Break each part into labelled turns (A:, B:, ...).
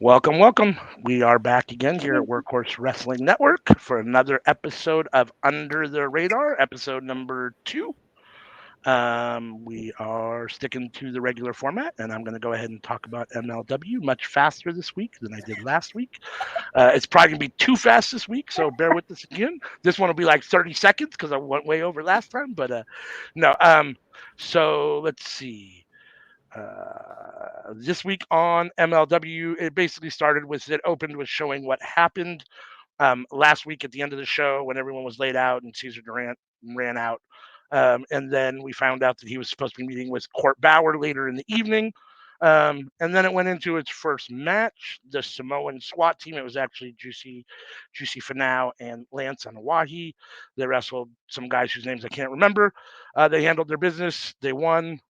A: Welcome, welcome. We are back again here at Workhorse Wrestling Network for another episode of Under the Radar, episode number 2. We are sticking to the regular format, and I'm going to go ahead and talk about MLW much faster this week than I did last week. It's probably going to be too fast this week, so bear with us again. This one will be like 30 seconds because I went way over last time, but no. So let's see. This week on MLW, it basically started with it opened with showing what happened last week at the end of the show when everyone was laid out and Caesar Durant ran out. And then we found out that he was supposed to be meeting with Court Bauer later in the evening. And then it went into its first match, the Samoan SWAT team. It was actually Juicy Finau and Lance Anawahi. They wrestled some guys whose names I can't remember. They handled their business. They won.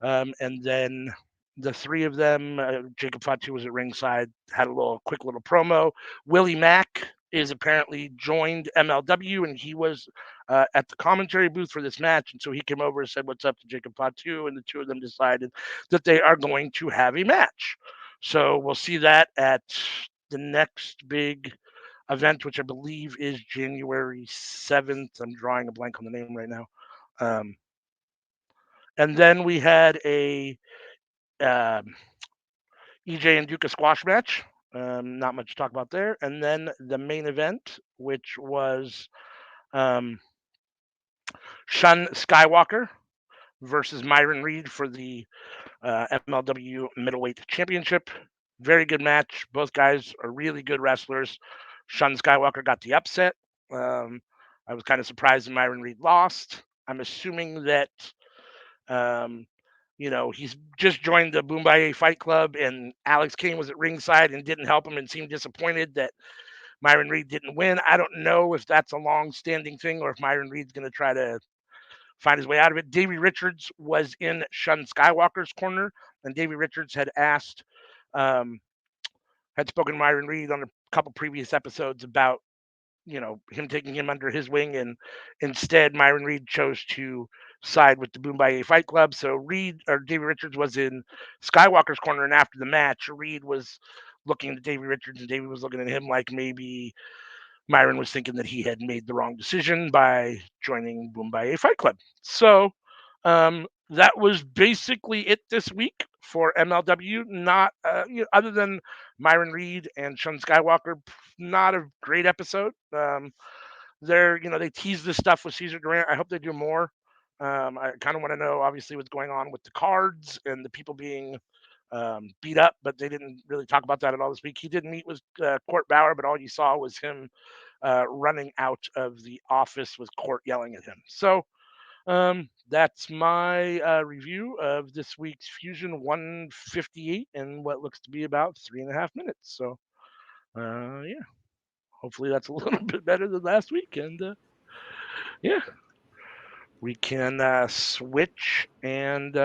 A: And then the three of them, Jacob Fatu was at ringside, had a quick little promo. Willie Mack is apparently joined MLW, and he was at the commentary booth for this match. And so he came over and said, "What's up?" to Jacob Fatu, and the two of them decided that they are going to have a match. So we'll see that at the next big event, which I believe is January 7th. I'm drawing a blank on the name right now. And then we had a EJ and Duca squash match. Not much to talk about there. And then the main event, which was Shun Skywalker versus Myron Reed for the MLW Middleweight Championship. Very good match. Both guys are really good wrestlers. Shun Skywalker got the upset. I was kind of surprised that Myron Reed lost. I'm assuming that he's just joined the Boombaye Fight Club, and Alex Kane was at ringside and didn't help him and seemed disappointed that Myron Reed didn't win. I don't know if that's a long-standing thing or if Myron Reed's going to try to find his way out of it. Davey Richards was in Shun Skywalker's corner, and Davey Richards had spoken to Myron Reed on a couple previous episodes about him taking him under his wing, and instead Myron Reed chose to side with the Boombaye Fight Club. So Davey Richards was in Skywalker's corner, and after the match, Reed was looking at Davey Richards, and Davey was looking at him like maybe Myron was thinking that he had made the wrong decision by joining Boombaye Fight Club. So that was basically it this week for MLW. Not other than Myron Reed and Shun Skywalker, not a great episode. They tease this stuff with Caesar Durant. I hope they do more. I kind of want to know, obviously, what's going on with the cards and the people being beat up, but they didn't really talk about that at all this week. He did meet with Court Bauer, but all you saw was him running out of the office with Court yelling at him. So that's my review of this week's Fusion 158 in what looks to be about 3.5 minutes. So, yeah, hopefully that's a little bit better than last week. And yeah, we can switch and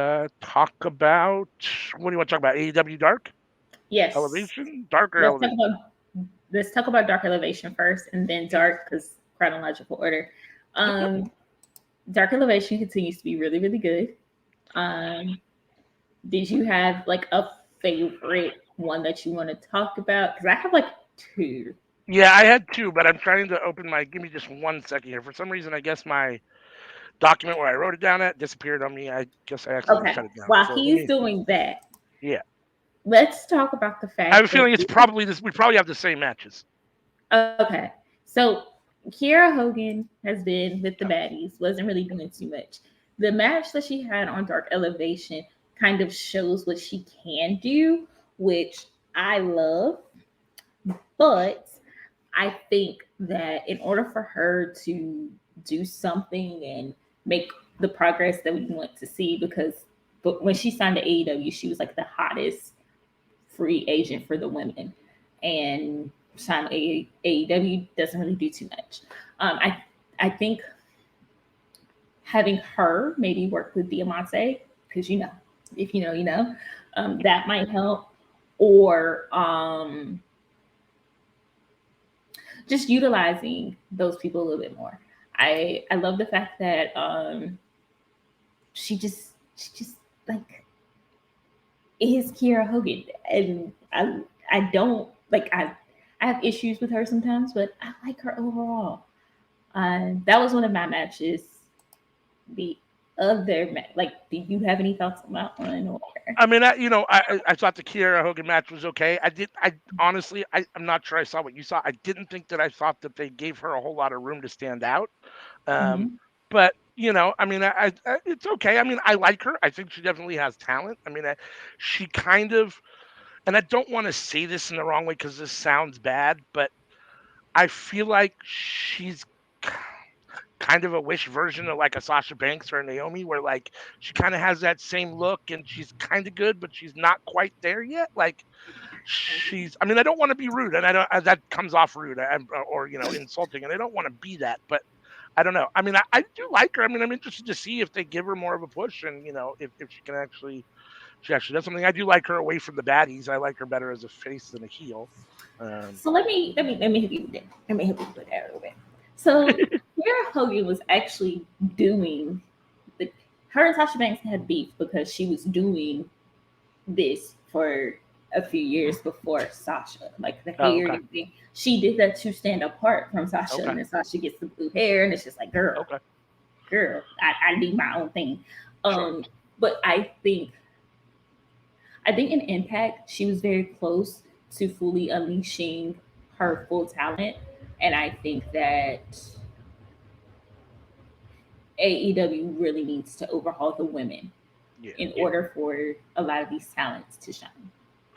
A: talk about what do you want to talk about? AEW Dark
B: Yes.
A: Elevation, Darker
B: Let's talk
A: Elevation.
B: about let's talk about Dark Elevation first, and then Dark, because chronological order.
A: Yep.
B: Dark Elevation continues to be really, really good. Did you have like a favorite one that you want to talk about? Because I have like two.
A: Yeah, I had two, but I'm trying to open my. Give me just 1 second here. For some reason, I guess my document where I wrote it down at disappeared on me. I guess I accidentally
B: Okay.
A: shut it down.
B: While
A: So let
B: he's
A: me.
B: doing that,
A: Yeah,
B: let's talk about the
A: I have a
B: fact that
A: feeling it's probably this. We probably have the same matches.
B: okay. So Kiera Hogan has been with the baddies, wasn't really doing too much. The match that she had on Dark Elevation kind of shows what she can do, which I love. But I think that in order for her to do something and make the progress that we want to see, but when she signed to AEW, she was like the hottest free agent for the women, and sign AEW doesn't really do too much. I think having her maybe work with Diamante, because if you know, you know, that might help, or just utilizing those people a little bit more. I love the fact that she just like is Kiera Hogan, and I don't like I have issues with her sometimes, but I like her overall. That was one of my matches. The like, do you have any thoughts on that one? Or
A: I mean, I thought the Kiera Hogan match was okay. I honestly, I'm not sure I saw what you saw. I didn't think that I thought that they gave her a whole lot of room to stand out. Um,
B: Mhm.
A: but I mean, it's okay. I mean, I like her. I think she definitely has talent. I mean, she kind of, and I don't want to say this in the wrong way because this sounds bad, but I feel like she's kind of a Wish version of like a Sasha Banks or a Naomi, where like she kind of has that same look and she's kind of good, but she's not quite there yet. Like I mean, I don't want to be rude, and I don't, that comes off rude or insulting, and I don't want to be that, but I don't know. I mean, I do like her. I mean, I'm interested to see if they give her more of a push, and if she can she actually does something. I do like her away from the baddies. I like her better as a face than a heel. Um,
B: So let me help you with that. Let me help you with that a little bit. So Kiera Hogan was actually doing the her and Sasha Banks had beef because she was doing this for a few years before Sasha, like the
A: oh,
B: hair and
A: okay,
B: everything. She did that to stand apart from Sasha,
A: okay,
B: and then Sasha gets the blue hair, and it's just like,
A: okay,
B: girl, I do my own thing.
A: sure,
B: But I think in Impact, she was very close to fully unleashing her full talent. And I think that AEW really needs to overhaul the women
A: yeah,
B: in order for a lot of these talents to shine,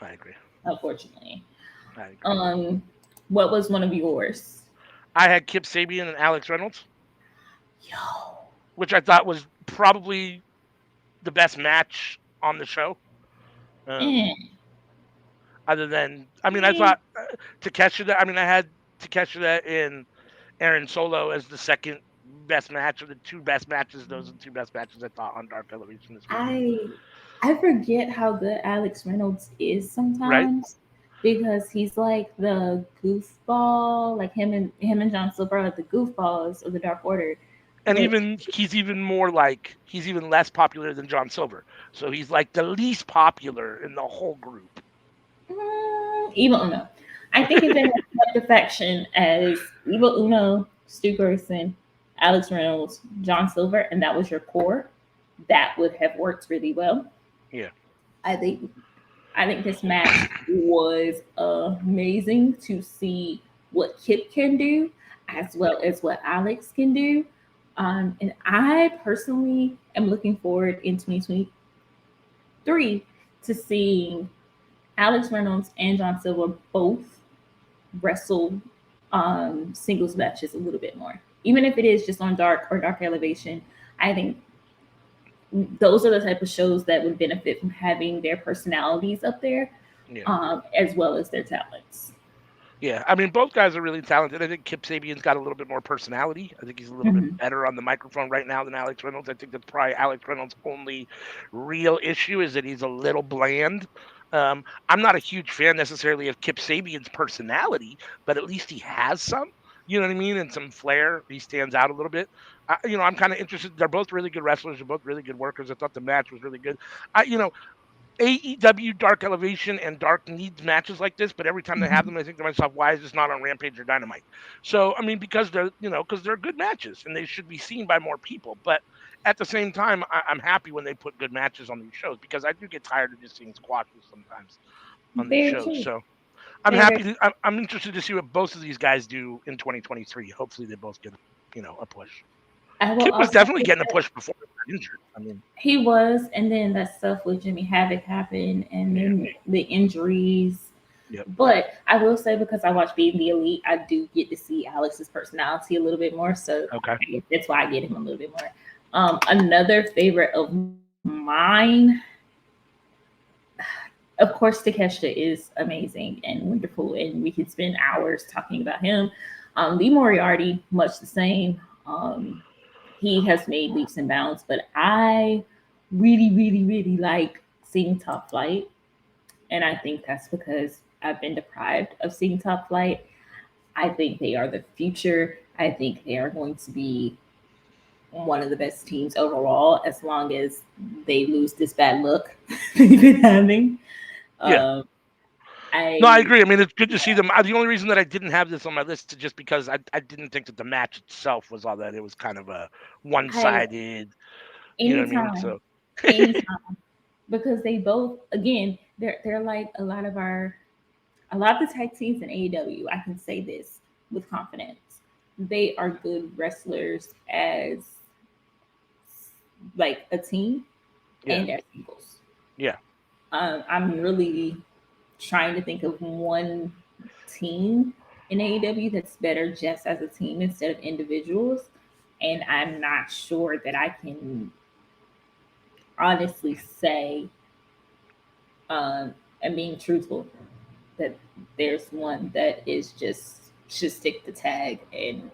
A: I agree,
B: unfortunately.
A: I agree.
B: Um, what was one of yours?
A: I had Kip Sabian and Alex Reynolds,
B: Yo.
A: which I thought was probably the best match on the show. Um,
B: Mm,
A: other than, I mean, I
B: mm.
A: thought Takeshita. I mean, I had Takeshita and Aaron Solo as the second best match, or the two best matches. Those are the two best matches I thought on Dark Elevation this weekend.
B: I I forget how good Alex Reynolds is
A: Right?
B: sometimes because he's like the goofball, like him and John Silver are the goofballs of the Dark Order.
A: And
B: But
A: even he's even less popular than John Silver. So he's like the least popular in the whole group.
B: Evil Uno, I think if they had kept the faction as Evil Uno, Stu Grayson, Alex Reynolds, John Silver, and that was your core, that would have worked really well.
A: Yeah.
B: I think I think this match was amazing to see what Kip can do as well as what Alex can do. And I personally am looking forward in 2023 to seeing Alex Reynolds and John Silver both wrestle singles matches a little bit more. Even if it is just on Dark or Dark Elevation, I think those are the type of shows that would benefit from having their personalities up there,
A: Yeah.
B: as well as their talents.
A: Yeah, I mean, both guys are really talented. I think Kip Sabian's got a little bit more personality. I think he's a little bit
B: Mm-hmm.
A: better on the microphone right now than Alex Reynolds. I think that's probably Alex Reynolds' only real issue is that he's a little bland. I'm not a huge fan necessarily of Kip Sabian's personality, but at least he has some. You know what I mean? And some flair. He stands out a little bit. I'm kind of interested. They're both really good wrestlers. They're both really good workers. I thought the match was really good. AEW Dark Elevation and Dark needs matches like this, but every time they have
B: Mm-hmm.
A: them, I think to myself, why is this not on Rampage or Dynamite? So, I mean, because they're good matches and they should be seen by more people. But at the same time, I'm happy when they put good matches on these shows because I do get tired of just seeing squashes sometimes on these
B: Very
A: shows.
B: true.
A: So I'm
B: Very, very.
A: happy. I'm interested to see what both of these guys do in 2023. Hopefully, they both get a push.
B: I will
A: Kip was
B: also
A: definitely
B: say
A: getting a
B: that
A: push before he got injured. I mean,
B: he was, and then that stuff with Jimmy Havoc happened, and
A: yeah,
B: then the injuries.
A: yep,
B: But I will say, because I watch Being the Elite, I do get to see Alex's personality a little bit more. So
A: okay,
B: that's why I get him a little bit more. Another favorite of mine, of course, Takeshita is amazing and wonderful, and we could spend hours talking about him. Lee Moriarty, much the same. He has made leaps and bounds, but I really, really, really like seeing Top Flight, and I think that's because I've been deprived of seeing Top Flight. I think they are the future. I think they are going to be one of the best teams overall as long as they lose this bad luck they've been having.
A: yeah.
B: Um,
A: No, I
B: I
A: agree. I mean, it's good to see them. The only reason that I didn't have this on my list is just because I didn't think that the match itself was all that. It was kind of a
B: I
A: one-sided, you know what I mean?
B: anytime,
A: So,
B: anytime, because they both again they're like a lot of the tag teams in AEW. I can say this with confidence. They are good wrestlers as like a team
A: yeah,
B: and as singles.
A: yeah.
B: I'm really trying to think of one team in AEW that's better just as a team instead of individuals. And I'm not sure that I can honestly say, and being truthful, that there's one that is just should stick the tag and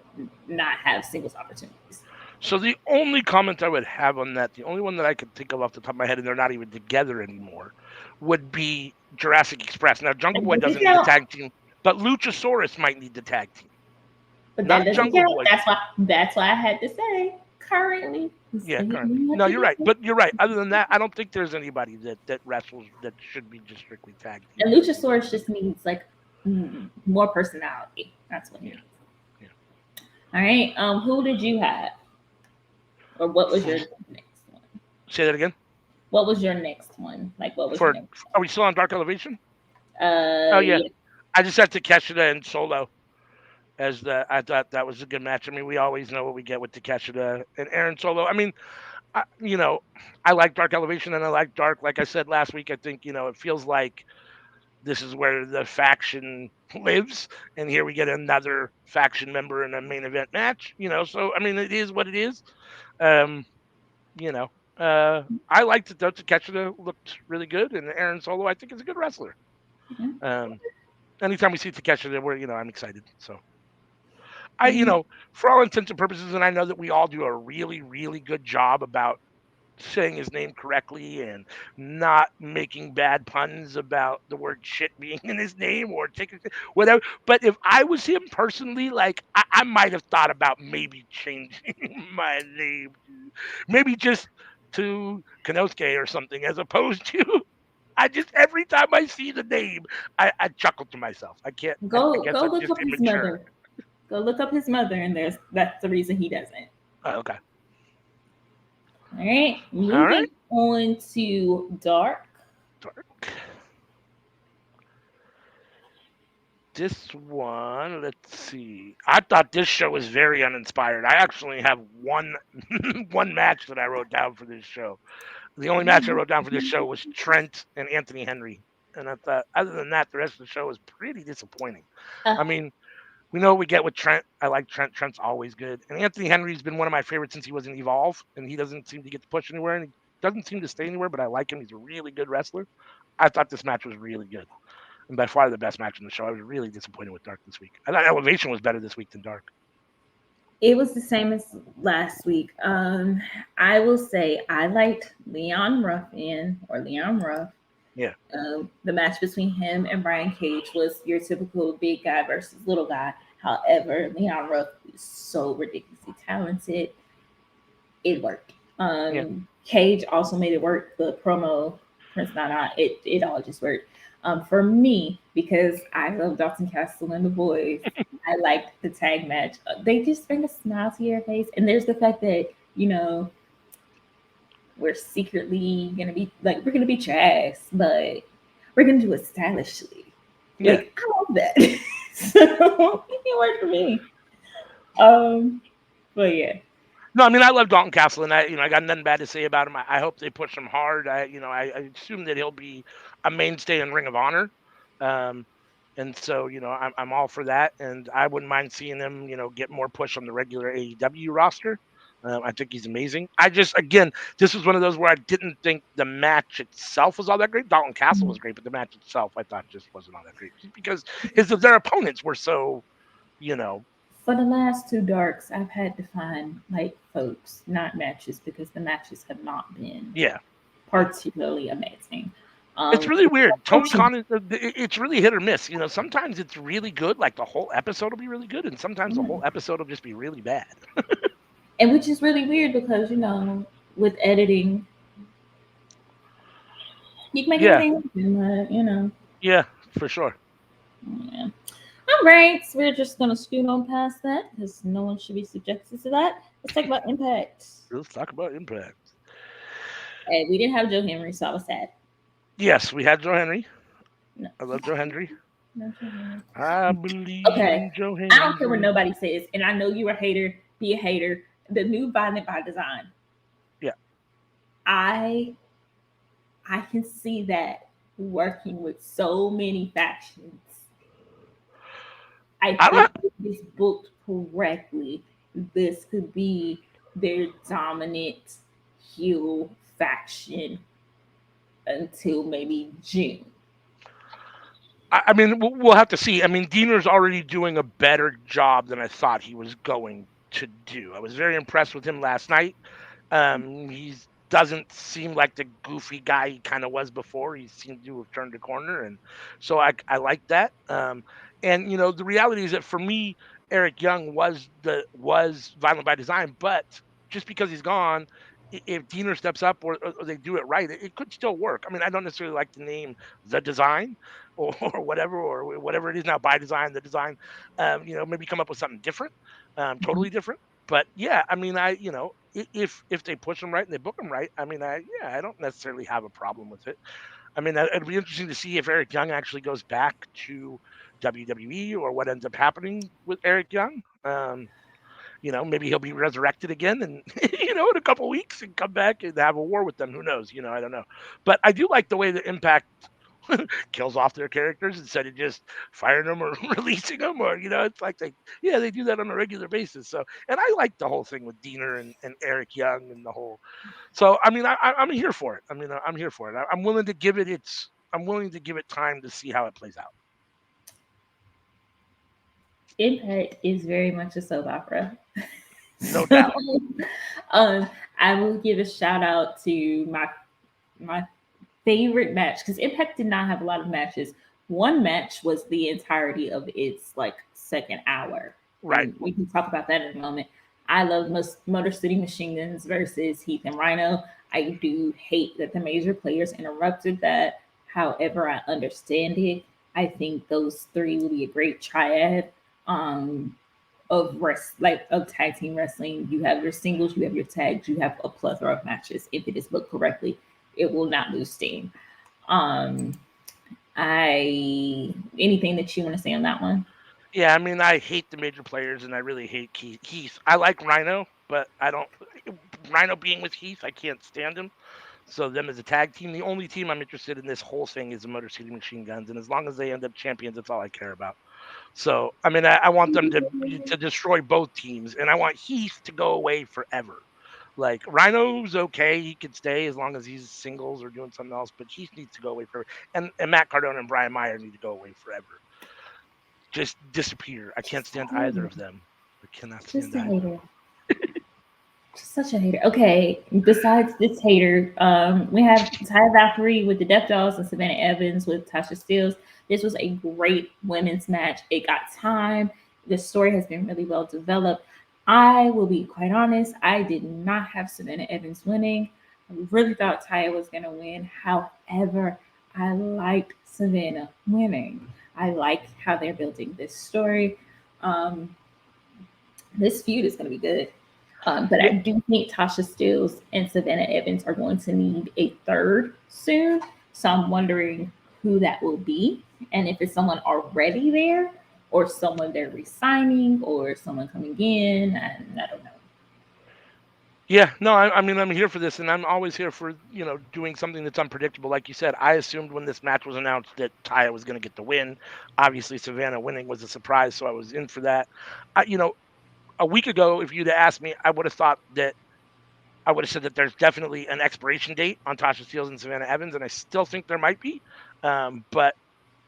B: not have singles opportunities.
A: So the only comment I would have on that, the only one that I could think of off the top of my head, and they're not even together anymore, would be Jurassic Express. Now, Jungle
B: That
A: Boy
B: doesn't
A: doesn't need the
B: count.
A: tag team, but Luchasaurus might need the tag team,
B: But that
A: not
B: doesn't
A: Jungle
B: count.
A: Boy.
B: That's why I had to say currently.
A: Yeah, currently. No, you're right. But you're right. Other than that, I don't think there's anybody that wrestles that should be just strictly tag team
B: And
A: wrestlers.
B: Luchasaurus just needs like more personality. That's what he
A: Yeah,
B: needs.
A: yeah.
B: All right. Who did you have, or what was your next one?
A: Say that again.
B: What was your next one? Like, what was your
A: For
B: next
A: are we still on Dark Elevation?
B: one?
A: Oh yeah,
B: Yeah.
A: I just had Takeshita and Solo as the. I thought that was a good match. I mean, we always know what we get with Takeshita and Aaron Solo. I mean, you know, I like Dark Elevation and I like Dark. Like I said last week, I think it feels like this is where the faction lives, and here we get another faction member in a main event match. So I mean, it is what it is. Um, you know, I liked it though. Takeshita looked really good, and Aaron Solo, I think, is a good wrestler.
B: Yeah.
A: Um, anytime we see Takeshita, I'm excited. So
B: Yeah.
A: for all intents and purposes, and I know that we all do a really, really good job about saying his name correctly and not making bad puns about the word shit being in his name or taking whatever. But if I was him personally, like I might have thought about maybe changing my name to maybe just to Kanosuke or something as opposed to I just every time I see the name, I chuckle to myself. I can't. I guess
B: Go
A: I'm
B: look
A: just
B: up his
A: immature.
B: mother. Go look up his mother, and that's the reason he doesn't.
A: Oh, okay.
B: All right.
A: All right.
B: Moving on to Dark.
A: Dark. This one, let's see. I thought this show was very uninspired. I actually have one one match that I wrote down for this show. The only match I wrote down for this show was Trent and Anthony Henry. And I thought, other than that, the rest of the show was pretty disappointing.
B: Uh,
A: I mean, we know what we get with Trent. I like Trent. Trent's always good. And Anthony Henry's been one of my favorites since he was in Evolve, and he doesn't seem to get to push anywhere, and he doesn't seem to stay anywhere, but I like him. He's a really good wrestler. I thought this match was really good and by far the best match in the show. I was really disappointed with Dark this week. I thought Elevation was better this week than Dark.
B: it was the same as last week. I will say I liked Leon Ruffin or Leon Ruff.
A: Yeah.
B: The match between him and Brian Cage was your typical big guy versus little guy. However, Leon Ruff is so ridiculously talented. It worked.
A: Yeah.
B: Cage also made it work. The promo, Prince Nana, it all just worked. For me, because I love Dalton Castle and the boys, I liked the tag match. They just bring a smile to your face. And there's the fact that, we're secretly gonna be like we're gonna be trash, but we're gonna do it stylishly.
A: Yeah.
B: Like I love that. So it worked for me. But yeah.
A: No, I mean I love Dalton Castle, and I got nothing bad to say about him. I hope they push him hard. I assume that he'll be a mainstay in Ring of Honor, um, and so I'm all for that, and I wouldn't mind seeing him get more push on the regular AEW roster. I think he's amazing. I just again, this was one of those where I didn't think the match itself was all that great. Dalton Castle was great, but the match itself I thought just wasn't all that great because their opponents were so you know
B: For the last two darks, I've had to find like folks, not matches, because the matches have not been
A: yeah.
B: particularly amazing.
A: It's really weird. Tony
B: Coaching,
A: Khan it's really hit or miss. Sometimes it's really good, like the whole episode will be really good, and sometimes the whole episode will just be really bad.
B: and which is really weird because with editing, you can make
A: Yeah,
B: anything happen, but
A: yeah. For sure.
B: Yeah. All right, so we're just gonna scoot on past that because no one should be subjected to that. Let's talk about Impact.
A: Let's talk about Impact.
B: Hey, we didn't have Joe Henry, so I was sad.
A: Yes, we had Joe Henry.
B: No,
A: I love Joe Henry.
B: no Joe Henry.
A: I believe
B: Okay,
A: in Joe
B: I don't care what
A: Henry.
B: nobody says, and I know you're a hater. Be a hater. The new Violent by Design.
A: Yeah.
B: I I can see that working with so many factions. I
A: I don't.
B: think if it's booked correctly, this could be their dominant heel faction until maybe June.
A: I mean, we'll have to see. I mean, Diener's already doing a better job than I thought he was going to do. I was very impressed with him last night. He doesn't seem like the goofy guy he kind of was before. He seemed to have turned a corner, and so I like that. And the reality is that for me, Eric Young was Violent by Design, but just because he's gone, if Diener steps up or they do it right, it could still work. I mean, I don't necessarily like the name The Design or whatever it is now, by design, the design. Maybe come up with something different, totally different. But yeah, I mean, if they push them right and they book them right, I mean, I don't necessarily have a problem with it. I mean, it'd be interesting to see if Eric Young actually goes back to WWE or what ends up happening with Eric Young. Maybe he'll be resurrected again and in a couple weeks and come back and have a war with them. Who knows? I don't know. But I do like the way the Impact kills off their characters instead of just firing them or releasing them, or it's like they do that on a regular basis. So, and I like the whole thing with Diener and Eric Young and the whole. So I mean, I'm here for it. I mean, I'm here for it. I'm willing to give it I'm willing to give it time to see how it plays out.
B: Impact is very much a soap opera.
A: No
B: So,
A: doubt.
B: um, I will give a shout out to my favorite match because Impact did not have a lot of matches. One match was the entirety of its like second hour,
A: Right.
B: and we can talk about that in a moment. I love Motor City Machine Guns versus Heath and Rhino. I do hate that the major players interrupted that. However, I understand it. I think those three will be a great triad. Um, of tag team wrestling. You have your singles, you have your tags, you have a plethora of matches. If it is booked correctly, it will not lose steam. Um, I anything that you want to say on that one?
A: Yeah, I mean, I hate the major players, and I really hate Heath. I like Rhino, but I don't. Rhino being with Heath, I can't stand him. So them as a tag team, the only team I'm interested in this whole thing is the Motor City Machine Guns, and as long as they end up champions, that's all I care about. So I mean, I want them to destroy both teams, and I want Heath to go away forever. Like Rhino's okay, he can stay as long as he's singles or doing something else, but Heath needs to go away forever. And Matt Cardona and Brian Meyer need to go away forever. Just disappear. I can't
B: Just a
A: stand either
B: hater.
A: of them. I cannot stand
B: Just a
A: either of
B: hater. Just such a hater. Okay. Besides this hater, we have Ty Valkyrie with the Death Dolls and Savannah Evans with Tasha Steeles. This was a great women's match. It got time. The story has been really well developed. I will be quite honest. I did not have Savannah Evans winning. I really thought Taya was going to win. However, I liked Savannah winning. I like how they're building this story. Um, this feud is going to be good. But
A: them.
B: I do think Tasha Steeles and Savannah Evans are going to need a third soon. So I'm wondering who that will be and if it's someone already there or someone they're resigning or someone coming in. And I don't know.
A: Yeah, no, I mean, I'm here for this, and I'm always here for doing something that's unpredictable. Like you said, I assumed when this match was announced that Taya was going to get the win. Obviously, Savannah winning was a surprise, so I was in for that. A week ago, if you'd asked me, I would have said that there's definitely an expiration date on Tasha Steeles and Savannah Evans, and I still think there might be. But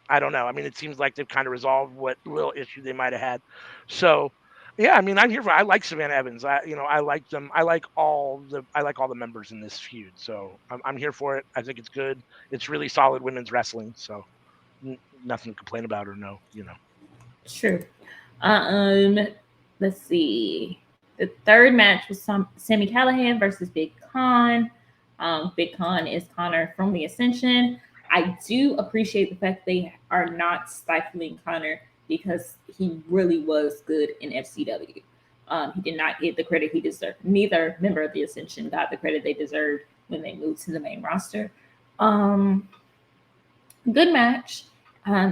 A: I don't know. I mean, it seems like they've kind of resolved what little issue they might have had. So, yeah, I mean, I'm here for. I like Savannah Evans. I like them. I like all the members in this feud. So I'm here for it. I think it's good. It's really solid women's wrestling. So nothing to complain about or no.
B: True. Um, let's see. The third match was Sammy Callahan versus Big Con. Big Con is Connor from the Ascension. I do appreciate the fact they are not stifling Connor because he really was good in FCW. He did not get the credit he deserved. Neither member of the Ascension got the credit they deserved when they moved to the main roster. Um, Good match.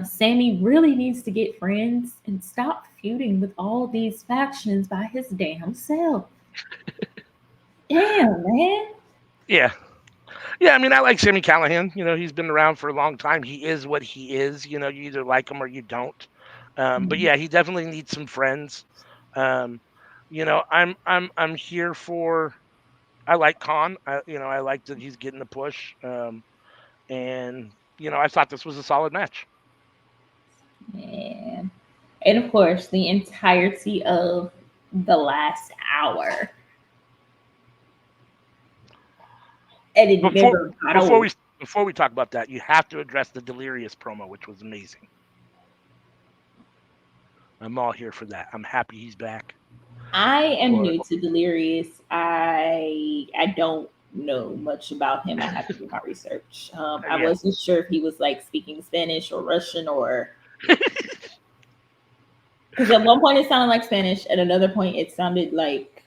B: Sammy really needs to get friends and stop feuding with all these factions by his damn self. Damn, man.
A: Yeah. Yeah, I mean, I like Sammy Callahan. He's been around for a long time. He is what he is. You either like him or you don't. But
B: Mhm.
A: yeah, he definitely needs some friends. Um, I'm here for. I like Khan. I like that he's getting the push. And I thought this was a solid match.
B: Man. And of course, the entirety of the last hour. And it
A: Before
B: never got
A: before
B: old.
A: we before we talk about that, you have to address the Delirious promo, which was amazing. I'm all here for that. I'm happy he's back.
B: I am
A: But
B: new to Delirious. I don't know much about him. I have to do my research. I
A: yeah,
B: wasn't sure if he was like speaking Spanish or Russian or because at one point it sounded like Spanish, at another point it sounded like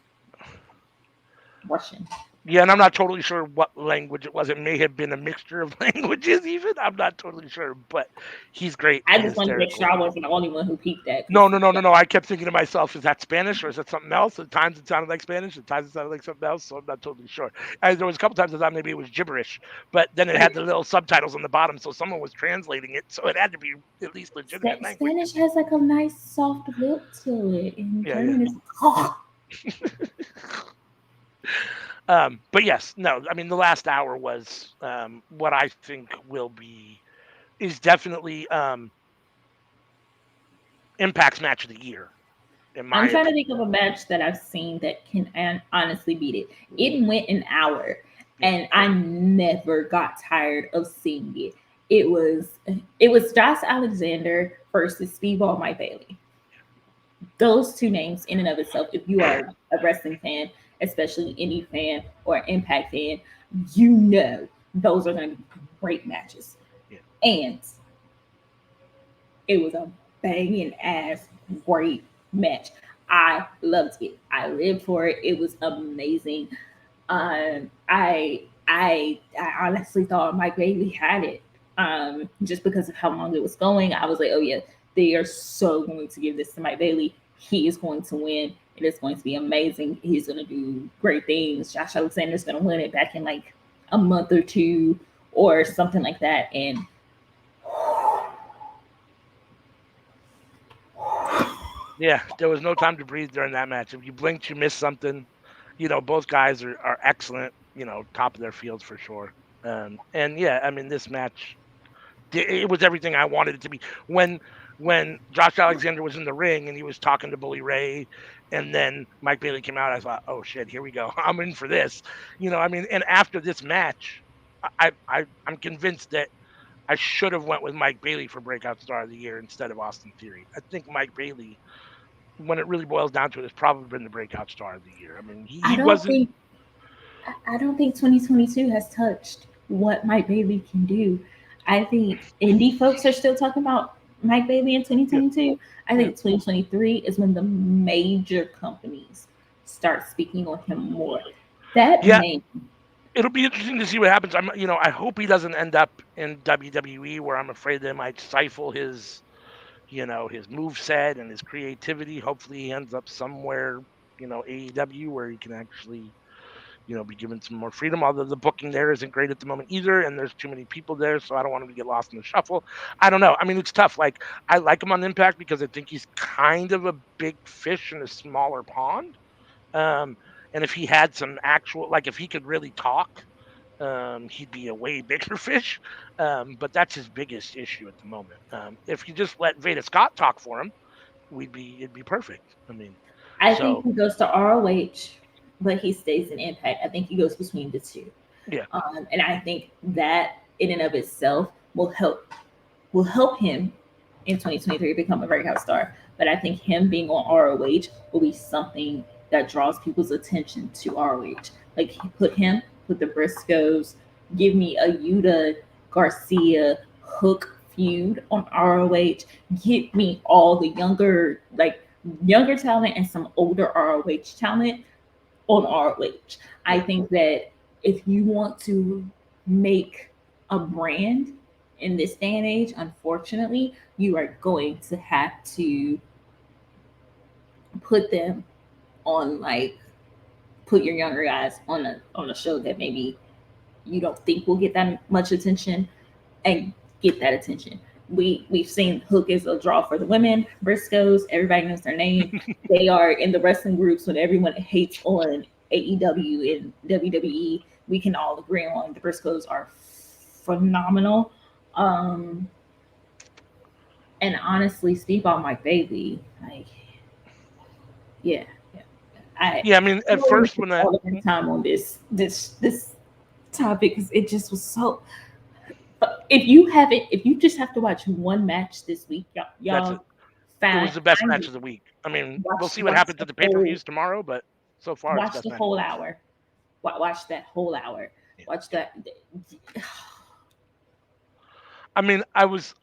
B: Russian.
A: yeah, and I'm not totally sure what language it was. It may have been a mixture of languages, even. I'm not totally sure, but he's great
B: I
A: and
B: just wanted to make sure
A: hysterical.
B: I wasn't the only one who peeped that
A: No,
B: because
A: no, no, no, no. I kept thinking to myself, is that Spanish or is that something else? At times it sounded like Spanish, at times it sounded like something else, so I'm not totally sure. There was a couple times I thought maybe it was gibberish, but then it had the little subtitles on the bottom, so someone was translating it, so it had to be at least legitimate language.
B: Spanish has like a nice soft lilt to it, and
A: Yeah, yeah.
B: German is oh.
A: But yes, no, I mean the last hour was what I think is definitely Impact's match of the year, in my
B: I'm trying to think of
A: opinion.
B: a match that I've seen that can honestly beat it. It went an hour,
A: Yeah,
B: and I never got tired of seeing it. It was it was Josh Alexander versus Speedball Mike Bailey. Those two names, in and of itself, if you are a wrestling fan, especially indie fan or Impact fan, you know those are going to be great matches.
A: yeah,
B: And it was a banging ass great match. I loved it. I lived for it. It was amazing. I honestly thought Mike Bailey had it. Just because of how long it was going, I was like, oh yeah, they are so going to give this to Mike Bailey. He is going to win. It is going to be amazing. He's going to do great things. Josh Alexander's going to win it back in like a month or two or something like that. And
A: yeah. There was no time to breathe during that match. If you blinked, you missed something. Both guys are excellent. Top of their fields for sure. And yeah, I mean this match, it was everything I wanted it to be. When Josh Alexander was in the ring and he was talking to Bully Ray, and then Mike Bailey came out, I thought, oh shit, here we go. I'm in for this. I mean, and after this match, I'm convinced that I should have went with Mike Bailey for Breakout Star of the Year instead of Austin Theory. I think Mike Bailey, when it really boils down to it, has probably been the Breakout Star of the Year. I mean, he,
B: I
A: he
B: don't
A: wasn't.
B: think I don't think 2022 has touched what Mike Bailey can do. I think indie folks are still talking about Mike Bailey in
A: Yeah,
B: 2022. I
A: yeah,
B: think 2023 is when the major companies start speaking on him more. That
A: yeah.
B: name,
A: It'll be interesting to see what happens. I hope he doesn't end up in WWE, where I'm afraid they might stifle his move set and his creativity. Hopefully, he ends up somewhere, AEW, where he can actually, be given some more freedom. Although the booking there isn't great at the moment either, and there's too many people there, so I don't want him to get lost in the shuffle. I don't know. I mean, it's tough. Like, I like him on Impact because I think he's kind of a big fish in a smaller pond. Um, and if he had some actual, like, if he could really talk, he'd be a way bigger fish. But that's his biggest issue at the moment. If you just let Veda Scott talk for him, it'd be perfect. I mean,
B: I think
A: so
B: he goes to ROH, but he stays in Impact. I think he goes between the two.
A: yeah,
B: And I think that in and of itself will help him in 2023 become a breakout star. But I think him being on ROH will be something that draws people's attention to ROH. Like put the Briscoes, give me a Yuta Garcia Hook feud on ROH. Get me all the younger talent and some older ROH talent on ROH. I
A: Yeah.
B: think that if you want to make a brand in this day and age, unfortunately, you are going to have to put them on put your younger guys on a show that maybe you don't think will get that much attention and get that attention. We've seen Hook is a draw for the women, Briscoes, everybody knows their name. They are in the wrestling groups when everyone hates on AEW and WWE. We can all agree on the Briscoes are phenomenal. Um, and honestly, Speedball Mike Bailey, like, yeah, yeah. I
A: Yeah, I mean, at
B: don't want to
A: first
B: spend
A: when that
B: all of my time on this topic because it just was so. But if you just have to watch one match this week,
A: that's it.
B: y'all
A: It was the best
B: find
A: match of the week. I mean, we'll see what
B: watch
A: happens
B: the
A: at the
B: whole
A: pay-per-views tomorrow, but so far it's the best match of the week.
B: hour. Watch that whole hour.
A: Yeah.
B: Watch that.
A: I mean, I was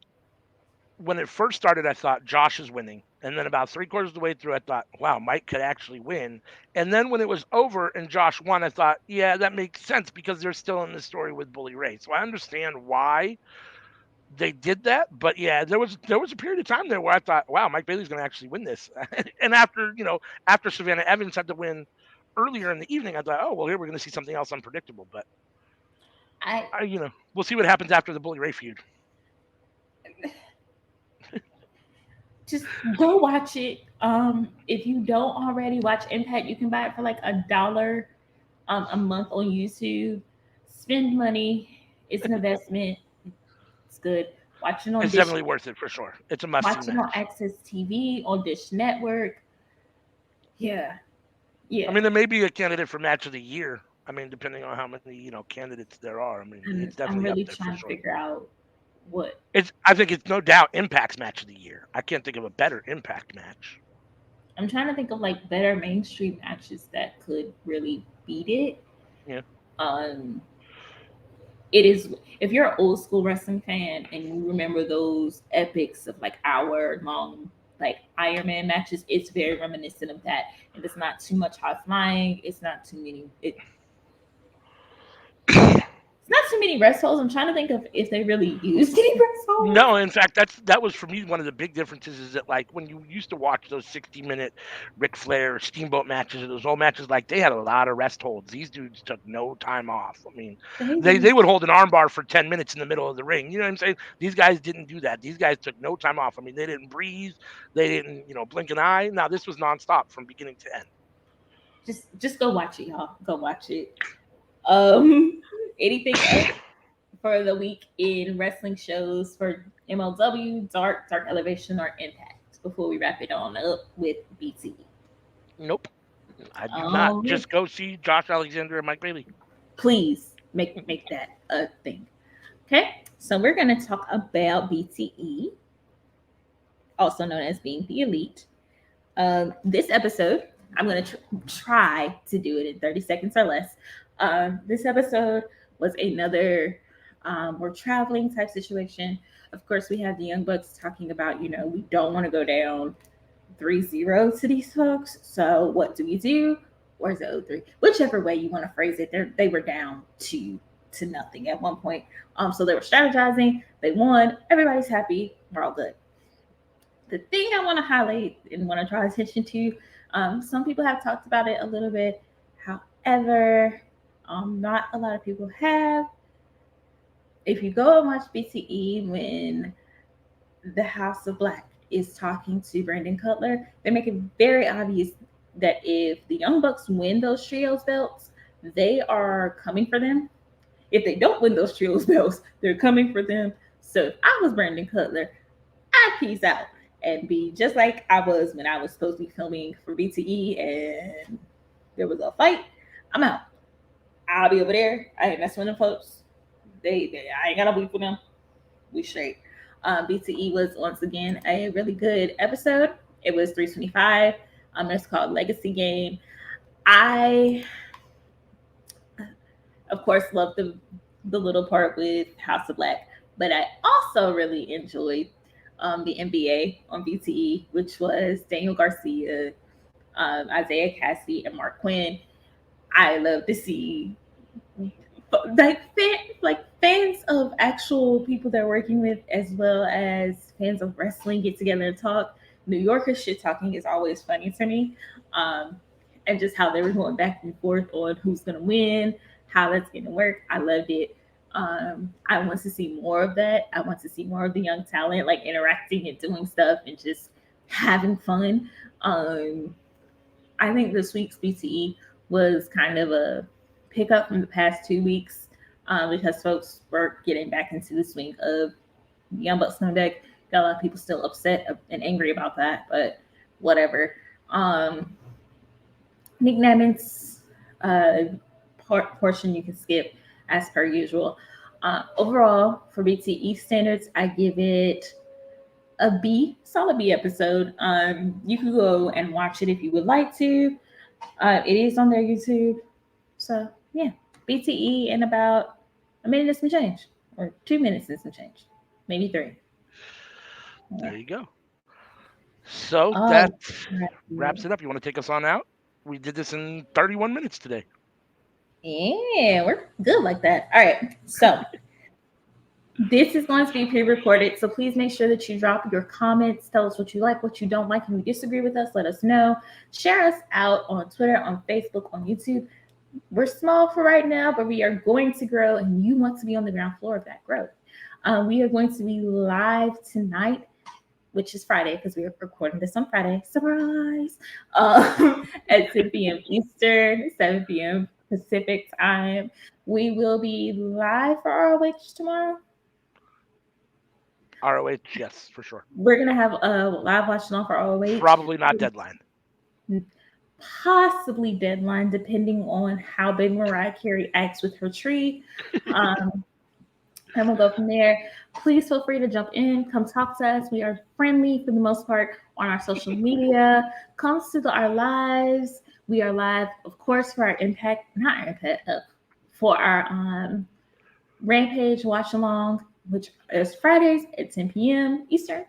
A: when it first started, I thought Josh is winning, and then about three-quarters of the way through, I thought, wow, Mike could actually win. And then when it was over and Josh won, I thought, yeah, that makes sense because they're still in the story with Bully Ray. So I understand why they did that. But yeah, there was a period of time there where I thought, wow, Mike Bailey's going to actually win this. And after after Savannah Evans had to win earlier in the evening, I thought, oh well, here we're going to see something else unpredictable. But
B: I
A: we'll see what happens after the Bully Ray feud.
B: just go watch it. If you don't already watch Impact, you can buy it for like $1 a month on YouTube. Spend money. It's an investment. It's good. Watch it on
A: It's
B: Dish.
A: definitely worth it for sure. It's a must see
B: Watch it on
A: match.
B: Access TV on Dish Network. Yeah,
A: I
B: yeah.
A: mean, there may be a candidate for match of the year. I mean, depending on how many candidates there are. I mean, it's
B: I'm
A: definitely up
B: really
A: there for
B: trying to
A: sure.
B: figure out what
A: I think it's no doubt Impact's match of the year. I can't think of a better Impact match.
B: I'm trying to think of like better mainstream matches that could really beat it.
A: Yeah.
B: Um, it is if you're an old school wrestling fan and you remember those epics of like hour long like Iron Man matches, it's very reminiscent of that. And it's not too much high flying. It's not too many. It's not too many rest holds. I'm trying to think of if they really used any rest holds.
A: No, in fact, that was for me one of the big differences is that like when you used to watch those 60-minute Ric Flair Steamboat matches or those old matches, like they had a lot of rest holds. These dudes took no time off. I mean,
B: They
A: they
B: did.
A: would hold an armbar for 10 minutes in the middle of the ring. You know what I'm saying? These guys didn't do that. These guys took no time off. I mean, they didn't breathe. They didn't blink an eye. Now this was nonstop from beginning to end.
B: Just go watch it, y'all. Go watch it. Um, anything else for the week in wrestling shows for MLW, Dark Elevation, or Impact before we wrap it on up with BTE?
A: Nope, I do not.
B: Oh,
A: Just go see Josh Alexander and Mike Bailey.
B: please make that a thing. Okay, so we're gonna talk about BTE, also known as being the Elite. This episode, I'm going to try to do it in 30 seconds or less. This episode was another we're traveling type situation. Of course, we have the Young Bucks talking about, we don't want to go down 3-0 to these folks. So what do we do? Or is it 0-3? Whichever way you want to phrase it, they were down to nothing at one point. So they were strategizing. They won. Everybody's happy. We're all good. The thing I want to highlight and want to draw attention to, some people have talked about it a little bit. However, not a lot of people have. If you go and watch BTE when the House of Black is talking to Brandon Cutler, they make it very obvious that if the Young Bucks win those trios belts, they are coming for them. If they don't win those trios belts, they're coming for them. So if I was Brandon Cutler, I'd peace out and be just like I was when I was supposed to be filming for BTE and there was a fight. I'm out. I'll be over there. I ain't messing with them folks. I ain't got to beef with them. We straight. BTE was once again a really good episode. It was 325. It's called Legacy Game. I, of course, love the little part with House of Black. But I also really enjoyed the NBA on BTE, which was Daniel Garcia, Isaiah Cassie, and Mark Quinn. I love to see like fans of actual people they're working with, as well as fans of wrestling, get together and talk. New Yorkers shit talking is always funny to me, um, and just how they were going back and forth on who's gonna win, how that's gonna work. I loved it. I want to see more of that. I want to see more of the young talent like interacting and doing stuff and just having fun. Um, I think this week's BTE was kind of a pickup from the past 2 weeks, because folks were getting back into the swing of Young Bucks on deck. Got a lot of people still upset and angry about that, but whatever. Um, Nick Nabbin's portion you can skip as per usual. Overall, for BTE standards, I give it a B, solid B episode. You can go and watch it if you would like to. It is on their YouTube. So yeah, BTE in about a minute and some change, or 2 minutes and some change, maybe three. Yeah.
A: There you go. So that
B: Oh,
A: wraps it up. You want to take us on out? We did this in 31 minutes today.
B: yeah, we're good like that. All right, so this is going to be pre-recorded, so please make sure that you drop your comments. Tell us what you like, what you don't like. If you disagree with us, let us know. Share us out on Twitter, on Facebook, on YouTube. We're small for right now, but we are going to grow, and you want to be on the ground floor of that growth. We are going to be live tonight, which is Friday because we are recording this on Friday. Surprise! At 10 p.m. Eastern, 7 p.m. Pacific time. We will be live for ROH tomorrow.
A: ROH, yes, for sure.
B: We're gonna have a live watch along for ROH.
A: Probably not deadline.
B: Possibly deadline, depending on how big Mariah Carey acts with her tree. And we'll go from there. Please feel free to jump in. Come talk to us. We are friendly for the most part on our social media. Come to our lives. We are live, of course, for our for our Rampage watch along, which is Fridays at 10 p.m. Eastern.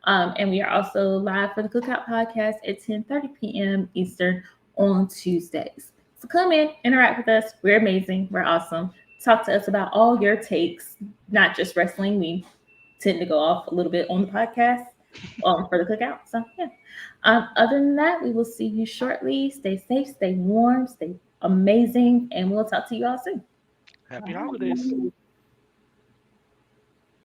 B: And we are also live for the Cookout Podcast at 10:30 p.m. Eastern on Tuesdays. So come in, interact with us. We're amazing. We're awesome. Talk to us about all your takes, not just wrestling. We tend to go off a little bit on the podcast for the Cookout. So, yeah. Other than that, we will see you shortly. Stay safe, stay warm, stay amazing, and we'll talk to you all soon.
A: Happy holidays.